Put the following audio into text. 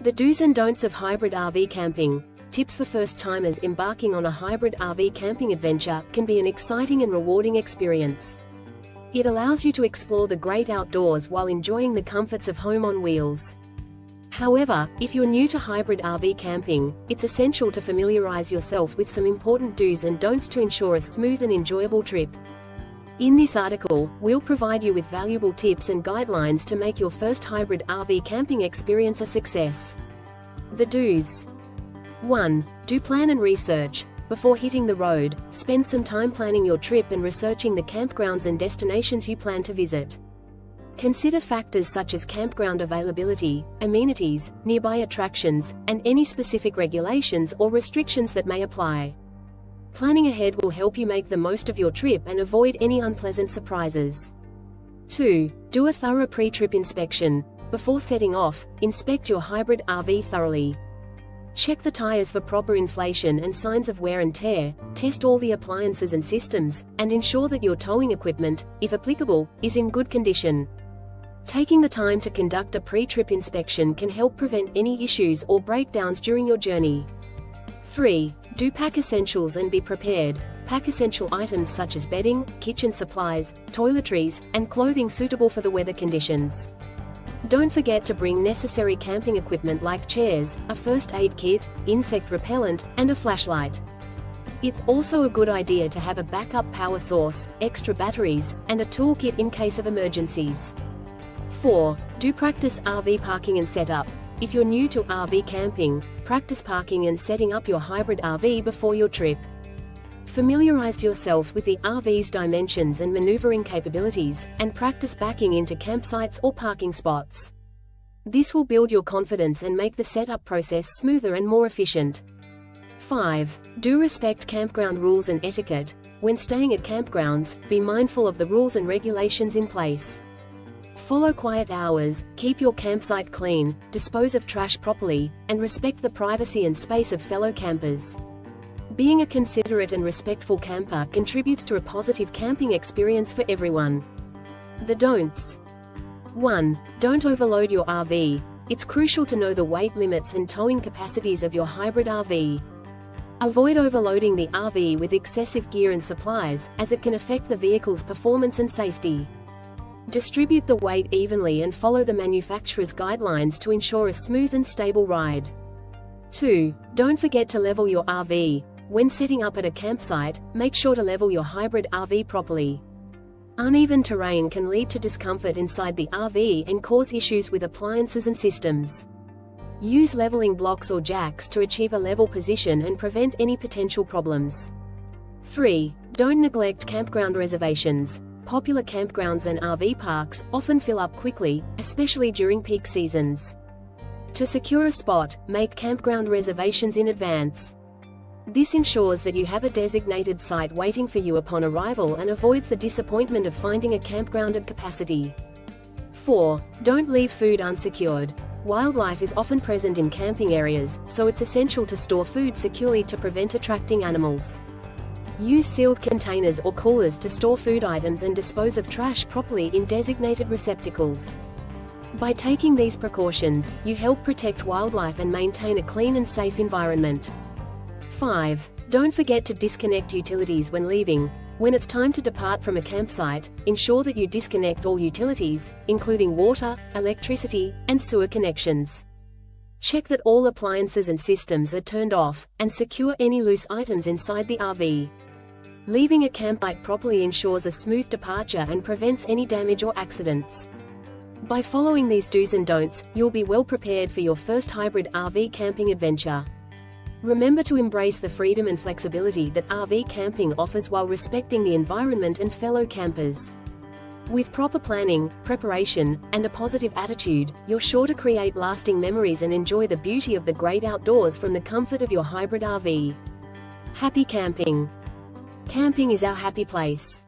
The do's and don'ts of hybrid RV camping. Tips for first-timers embarking on a hybrid RV camping adventure can be an exciting and rewarding experience. It allows you to explore the great outdoors while enjoying the comforts of home on wheels. However, if you're new to hybrid RV camping, it's essential to familiarize yourself with some important do's and don'ts to ensure a smooth and enjoyable trip. In this article, we'll provide you with valuable tips and guidelines to make your first hybrid RV camping experience a success. The do's. 1. Do plan and research. Before hitting the road, spend some time planning your trip and researching the campgrounds and destinations you plan to visit. Consider factors such as campground availability, amenities, nearby attractions, and any specific regulations or restrictions that may apply. Planning ahead will help you make the most of your trip and avoid any unpleasant surprises. 2. Do a thorough pre-trip inspection. Before setting off, inspect your hybrid RV thoroughly. Check the tires for proper inflation and signs of wear and tear, test all the appliances and systems, and ensure that your towing equipment, if applicable, is in good condition. Taking the time to conduct a pre-trip inspection can help prevent any issues or breakdowns during your journey. 3. Do pack essentials and be prepared. Pack essential items such as bedding, kitchen supplies, toiletries, and clothing suitable for the weather conditions. Don't forget to bring necessary camping equipment like chairs, a first aid kit, insect repellent, and a flashlight. It's also a good idea to have a backup power source, extra batteries, and a toolkit in case of emergencies. 4. Do practice RV parking and setup. If you're new to RV camping, practice parking and setting up your hybrid RV before your trip. Familiarize yourself with the RV's dimensions and maneuvering capabilities, and practice backing into campsites or parking spots. This will build your confidence and make the setup process smoother and more efficient. 5. Do respect campground rules and etiquette. When staying at campgrounds, be mindful of the rules and regulations in place. Follow quiet hours, keep your campsite clean, dispose of trash properly, and respect the privacy and space of fellow campers. Being a considerate and respectful camper contributes to a positive camping experience for everyone. The don'ts. 1. Don't overload your RV. It's crucial to know the weight limits and towing capacities of your hybrid RV. Avoid overloading the RV with excessive gear and supplies, as it can affect the vehicle's performance and safety. Distribute the weight evenly and follow the manufacturer's guidelines to ensure a smooth and stable ride. 2. Don't forget to level your RV. When setting up at a campsite, make sure to level your hybrid RV properly. Uneven terrain can lead to discomfort inside the RV and cause issues with appliances and systems. Use leveling blocks or jacks to achieve a level position and prevent any potential problems. 3. Don't neglect campground reservations. Popular campgrounds and RV parks often fill up quickly, especially during peak seasons. To secure a spot, make campground reservations in advance. This ensures that you have a designated site waiting for you upon arrival and avoids the disappointment of finding a campground at capacity. 4. Don't leave food unsecured. Wildlife is often present in camping areas, so it's essential to store food securely to prevent attracting animals. Use sealed containers or coolers to store food items and dispose of trash properly in designated receptacles. By taking these precautions, you help protect wildlife and maintain a clean and safe environment. 5. Don't forget to disconnect utilities when leaving. When it's time to depart from a campsite, ensure that you disconnect all utilities, including water, electricity, and sewer connections. Check that all appliances and systems are turned off, and secure any loose items inside the RV. Leaving a campsite properly ensures a smooth departure and prevents any damage or accidents. By following these do's and don'ts, you'll be well prepared for your first hybrid RV camping adventure. Remember to embrace the freedom and flexibility that RV camping offers while respecting the environment and fellow campers. With proper planning, preparation, and a positive attitude, you're sure to create lasting memories and enjoy the beauty of the great outdoors from the comfort of your hybrid RV. Happy camping! Camping is our happy place.